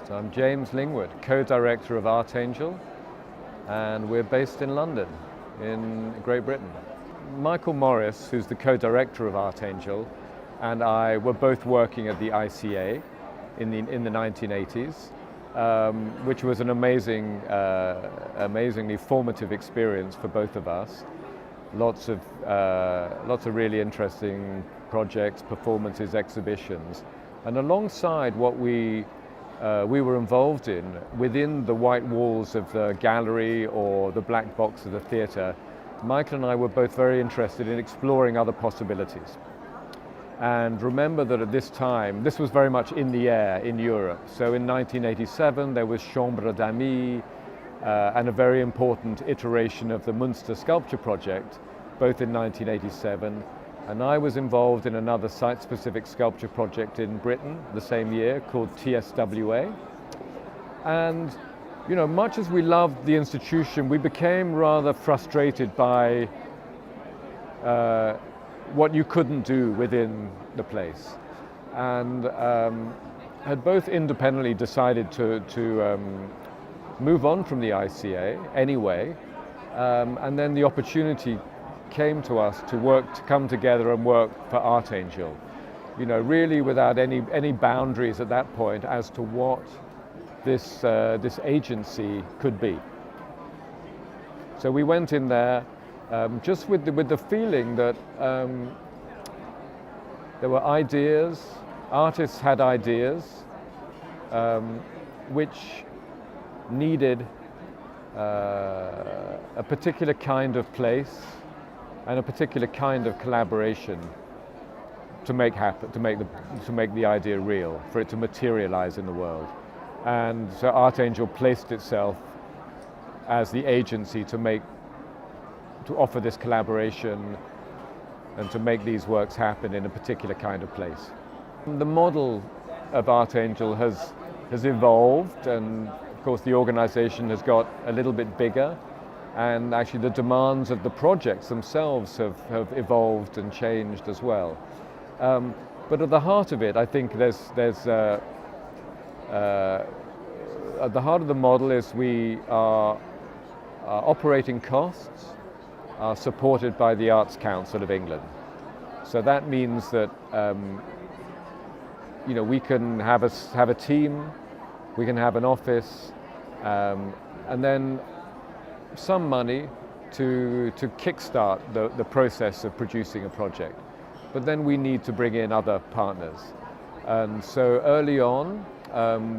So I'm James Lingwood, co-director of ARTANGEL, and we're based in London, in Great Britain. Michael Morris, who's the co-director of ARTANGEL, and I were both working at the ICA in the 1980s, which was an amazingly formative experience for both of us. Lots of really interesting projects, performances, exhibitions, and alongside what we were involved in within the white walls of the gallery or the black box of the theatre, Michael and I were both very interested in exploring other possibilities. And remember that at this time, this was very much in the air in Europe. So in 1987, there was Chambre d'Amis and a very important iteration of the Münster sculpture project, both in 1987. And I was involved in another site-specific sculpture project in Britain the same year called TSWA. And, you know, much as we loved the institution, we became rather frustrated by what you couldn't do within the place. And had both independently decided to move on from the ICA anyway, and then the opportunity came to us to come together and work for ARTANGEL, you know, really without any boundaries at that point as to what this agency could be. So we went in there just with the feeling that there were ideas, artists had ideas which needed a particular kind of place and a particular kind of collaboration to make happen, to make the idea real, for it to materialize in the world. And so ARTANGEL placed itself as the agency to offer this collaboration and to make these works happen in a particular kind of place. The model of ARTANGEL has evolved, and of course the organization has got a little bit bigger. And actually the demands of the projects themselves have evolved and changed as well. But at the heart of it, I think at the heart of the model is our operating costs are supported by the Arts Council of England. So that means that you know, we can have a team, we can have an office, and then some money to kickstart the process of producing a project. But then we need to bring in other partners. And so early on,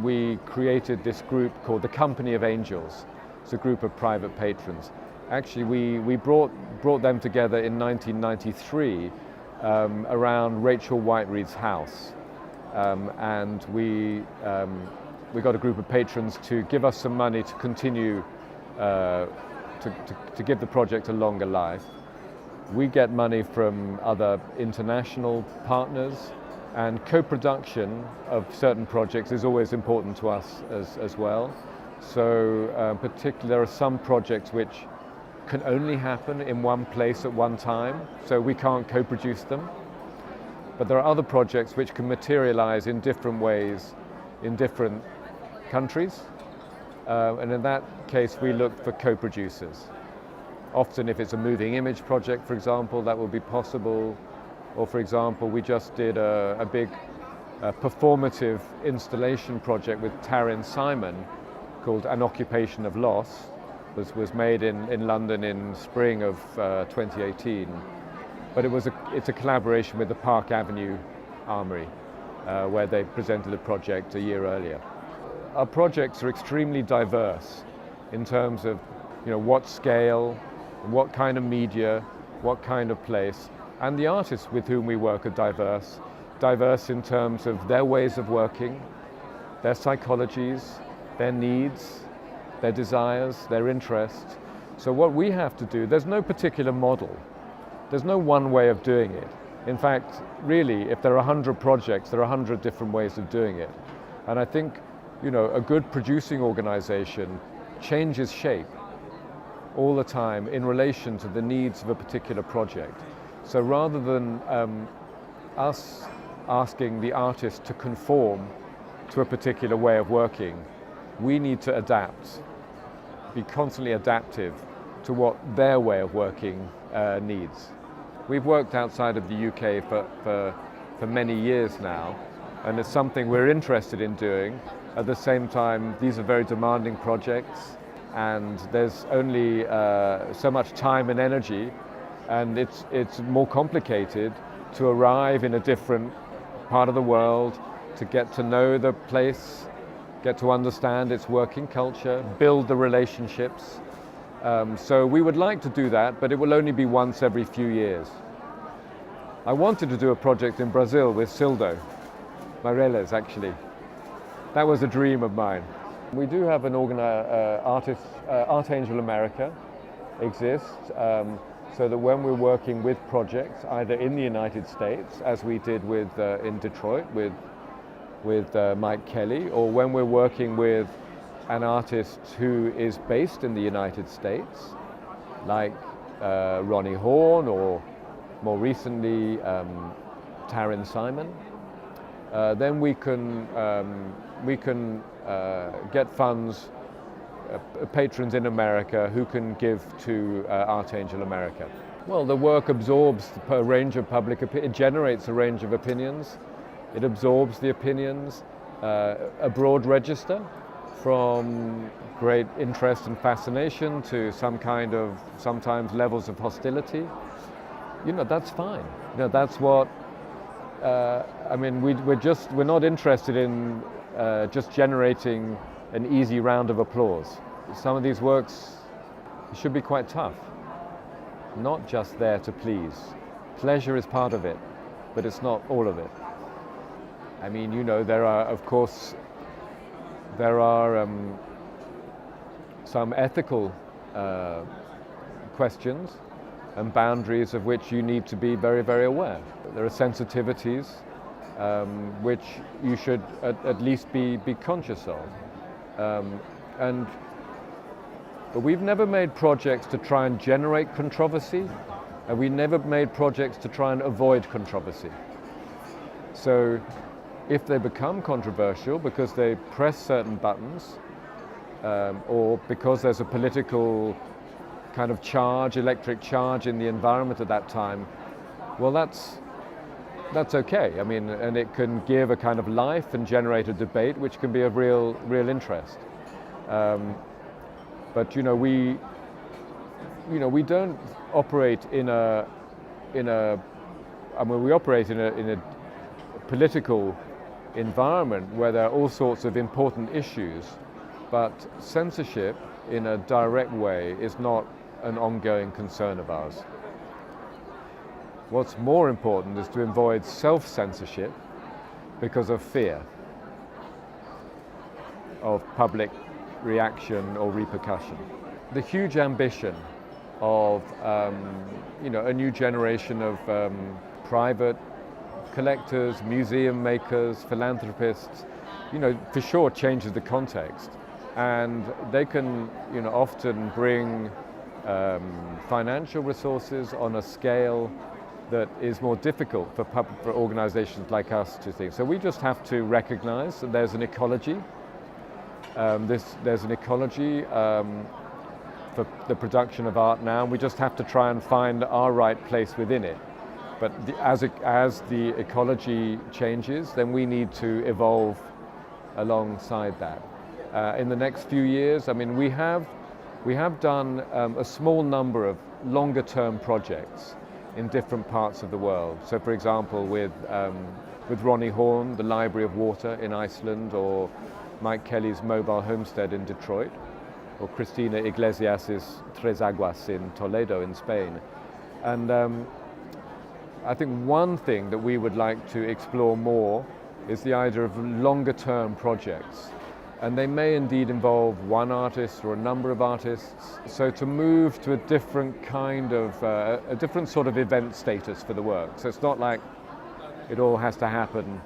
we created this group called the Company of Angels. It's a group of private patrons. Actually, we brought them together in 1993 around Rachel Whiteread's house. And we got a group of patrons to give us some money to continue to give the project a longer life. We get money from other international partners, and co-production of certain projects is always important to us as well. So particularly there are some projects which can only happen in one place at one time, so we can't co-produce them. But there are other projects which can materialize in different ways in different countries. And in that case, we look for co-producers. Often if it's a moving image project, for example, that will be possible. Or for example, we just did a big performative installation project with Taryn Simon called An Occupation of Loss. Was made in London in spring of 2018. But it's a collaboration with the Park Avenue Armoury, where they presented a project a year earlier. Our projects are extremely diverse in terms of, you know, what scale, what kind of media, what kind of place. And the artists with whom we work are diverse in terms of their ways of working, their psychologies, their needs, their desires, their interests. So what we have to do, there's no particular model. There's no one way of doing it. In fact, really, if there are 100 projects, there are 100 different ways of doing it. And I think, you know, a good producing organization changes shape all the time in relation to the needs of a particular project. So rather than us asking the artist to conform to a particular way of working. We need to adapt, be constantly adaptive to what their way of working needs. We've worked outside of the UK for many years now, and it's something we're interested in doing. At the same time, these are very demanding projects, and there's only so much time and energy, and it's more complicated to arrive in a different part of the world, to get to know the place, get to understand its working culture, build the relationships. So we would like to do that, but it will only be once every few years. I wanted to do a project in Brazil with Sildo, Meireles actually. That was a dream of mine. We do have an ARTANGEL America exists, so that when we're working with projects, either in the United States, as we did with in Detroit with Mike Kelly, or when we're working with an artist who is based in the United States, like Ronnie Horn, or more recently Taryn Simon, then we can get funds, patrons in America who can give to ARTANGEL America. Well, the work absorbs a range of public opinion, it generates a range of opinions, it absorbs the opinions, a broad register from great interest and fascination to some kind of, sometimes levels of hostility. You know, that's fine. You know, that's what, I mean, we're not interested in just generating an easy round of applause. Some of these works should be quite tough, not just there to please. Pleasure is part of it, but it's not all of it. I mean, you know, there are, of course, some ethical questions and boundaries of which you need to be very, very aware. There are sensitivities which you should at least be conscious of. But we've never made projects to try and generate controversy, and we never made projects to try and avoid controversy. So if they become controversial because they press certain buttons, or because there's a political kind of charge, electric charge in the environment at that time, well, that's okay. I mean, and it can give a kind of life and generate a debate which can be of real interest. But we don't operate in a I mean, we operate in a political environment where there are all sorts of important issues, but censorship in a direct way is not an ongoing concern of ours. What's more important is to avoid self-censorship because of fear of public reaction or repercussion. The huge ambition of a new generation of private collectors, museum makers, philanthropists, for sure changes the context, and they can often bring financial resources on a scale that is more difficult for organizations like us to think. So we just have to recognize that there's an ecology. There's an ecology for the production of art now. We just have to try and find our right place within it. But as the ecology changes, then we need to evolve alongside that. In the next few years, I mean, we have done a small number of longer-term projects in different parts of the world. So, for example, with Ronnie Horn, the Library of Water in Iceland, or Mike Kelly's Mobile Homestead in Detroit, or Cristina Iglesias's Tres Aguas in Toledo in Spain. And I think one thing that we would like to explore more is the idea of longer-term projects. And they may indeed involve one artist or a number of artists. So to move to a different kind of, a different sort of event status for the work. So it's not like it all has to happen,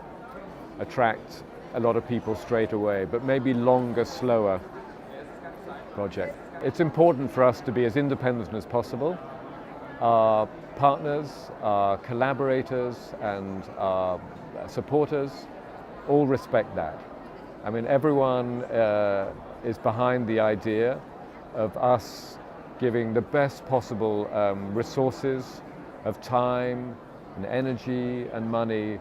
attract a lot of people straight away, but maybe longer, slower project. It's important for us to be as independent as possible. Our partners, our collaborators and our supporters all respect that. I mean, everyone is behind the idea of us giving the best possible resources of time and energy and money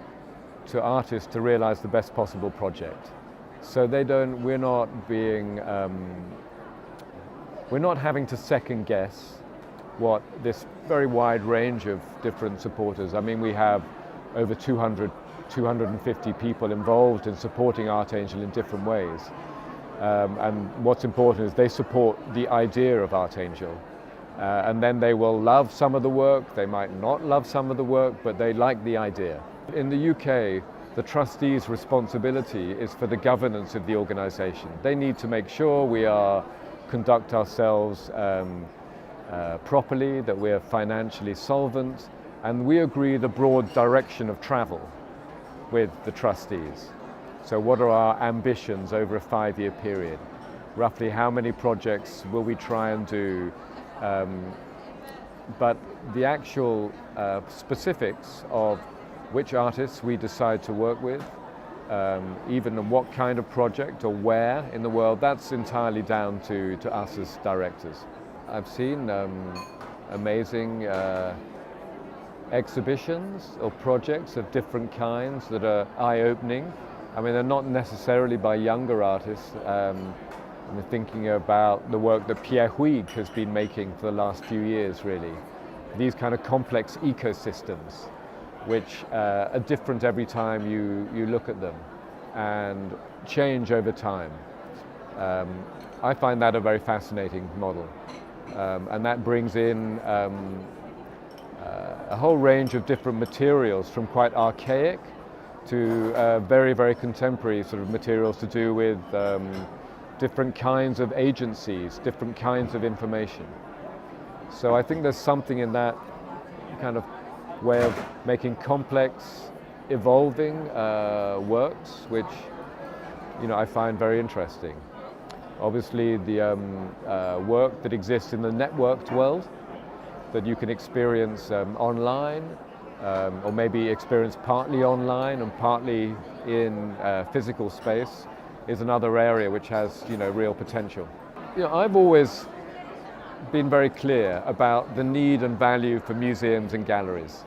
to artists to realize the best possible project. So we're not having to second guess what this very wide range of different supporters. I mean, we have over 250 people involved in supporting ARTANGEL in different ways. And what's important is they support the idea of ARTANGEL. And then they will love some of the work, they might not love some of the work, but they like the idea. In the UK, the trustees' responsibility is for the governance of the organisation. They need to make sure we conduct ourselves properly, that we're financially solvent, and we agree the broad direction of travel with the trustees. So what are our ambitions over a 5-year period? Roughly how many projects will we try and do? But the actual specifics of which artists we decide to work with, even what kind of project or where in the world, that's entirely down to us as directors. I've seen amazing exhibitions or projects of different kinds that are eye-opening. I mean, they're not necessarily by younger artists. I'm thinking about the work that Pierre Huyghe has been making for the last few years, really. These kind of complex ecosystems, which are different every time you look at them and change over time. I find that a very fascinating model. And that brings in a whole range of different materials, from quite archaic to very, very contemporary sort of materials to do with different kinds of agencies, different kinds of information. So I think there's something in that kind of way of making complex, evolving works, which I find very interesting. Obviously, the work that exists in the networked world, that you can experience online, or maybe experience partly online and partly in physical space, is another area which has real potential. I've always been very clear about the need and value for museums and galleries.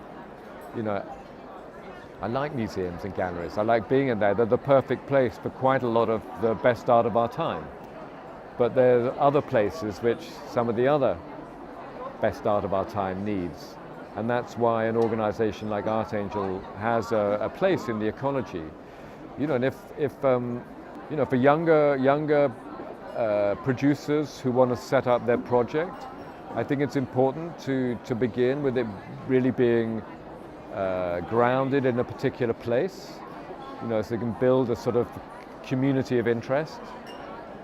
I like museums and galleries. I like being in there. They're the perfect place for quite a lot of the best art of our time. But there are other places which some of the other best art of our time needs. And that's why an organization like ARTANGEL has a place in the ecology. And if for younger producers who want to set up their project, I think it's important to begin with it really being grounded in a particular place, so they can build a sort of community of interest,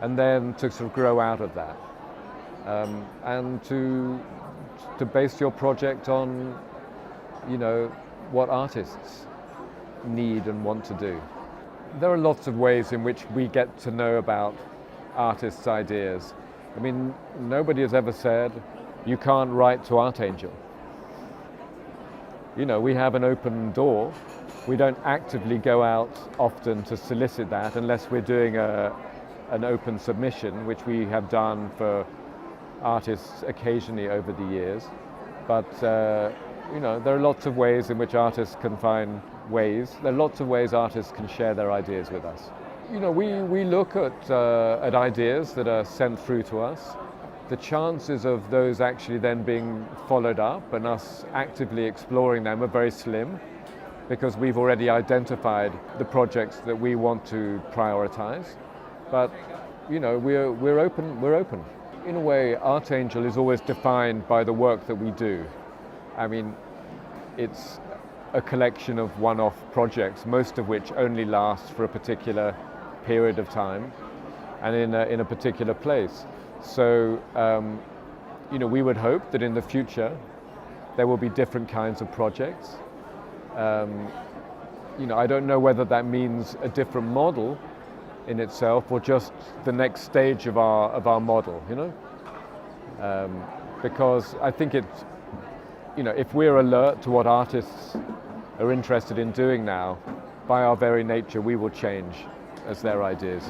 and then to sort of grow out of that, and to base your project on, what artists need and want to do. There are lots of ways in which we get to know about artists' ideas. I mean, nobody has ever said, you can't write to ARTANGEL. We have an open door. We don't actively go out often to solicit that unless we're doing an open submission, which we have done for artists occasionally over the years. But there are lots of ways in which artists can find ways. There are lots of ways artists can share their ideas with us. We look at ideas that are sent through to us. The chances of those actually then being followed up and us actively exploring them are very slim, because we've already identified the projects that we want to prioritize. But we're open. In a way, ARTANGEL is always defined by the work that we do. I mean, it's a collection of one-off projects, most of which only last for a particular period of time and in a particular place. So, we would hope that in the future there will be different kinds of projects. I don't know whether that means a different model in itself or just the next stage of our model, because I think if we're alert to what artists are interested in doing now, by our very nature we will change as their ideas.